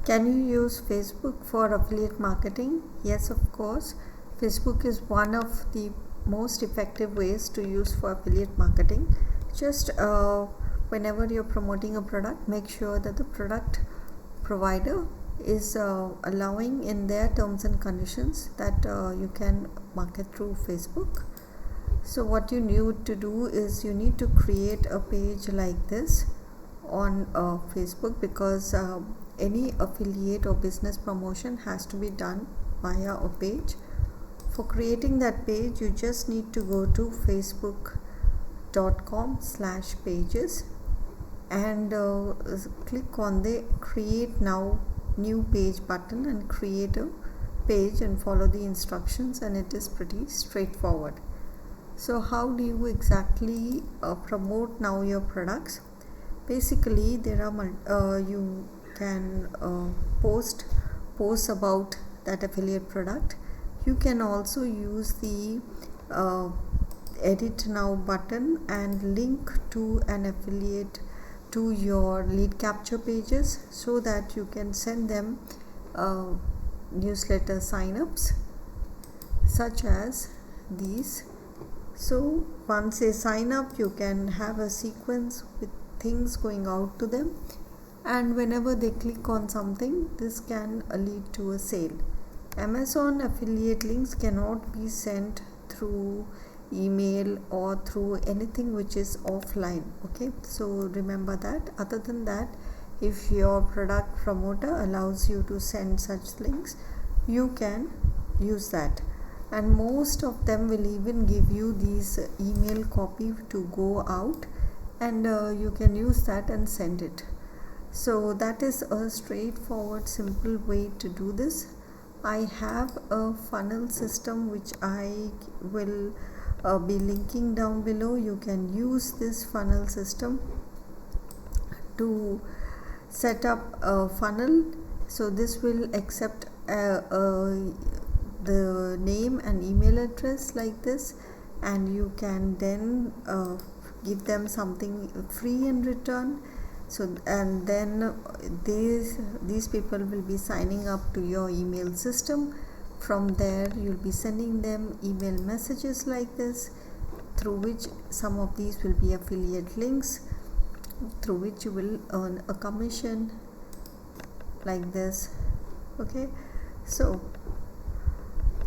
Can you use Facebook for affiliate marketing? Yes, of course. Facebook is one of the most effective ways to use for affiliate marketing. Just whenever you're promoting a product, make sure that the product provider is allowing in their terms and conditions that you can market through Facebook. So what you need to do is you need to create a page like this on Facebook, because any affiliate or business promotion has to be done via a page. For creating that page, you just need to go to facebook.com/pages and click on the create now new page button and create a page and follow the instructions, and it is pretty straightforward. So how do you exactly promote now your products? Basically, there are you can post about that affiliate product. You can also use the edit now button and link to an affiliate to your lead capture pages, so that you can send them newsletter sign-ups such as these. So once they sign up, you can have a sequence with things going out to them, and whenever they click on something, this can lead to a sale. Amazon affiliate links cannot be sent through email or through anything which is offline. Okay, so remember that. Other than that, if your product promoter allows you to send such links, you can use that, and most of them will even give you these email copy to go out, and you can use that and send it. So that is a straightforward, simple way to do this. I have a funnel system which I will be linking down below. You can use this funnel system to set up a funnel. So this will accept the name and email address like this, and you can then give them something free in return. So, and then these people will be signing up to your email system. From there, you'll be sending them email messages like this, through which some of these will be affiliate links, through which you will earn a commission like this. Okay, so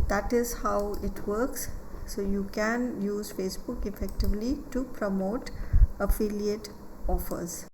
that is how it works. So you can use Facebook effectively to promote affiliate offers.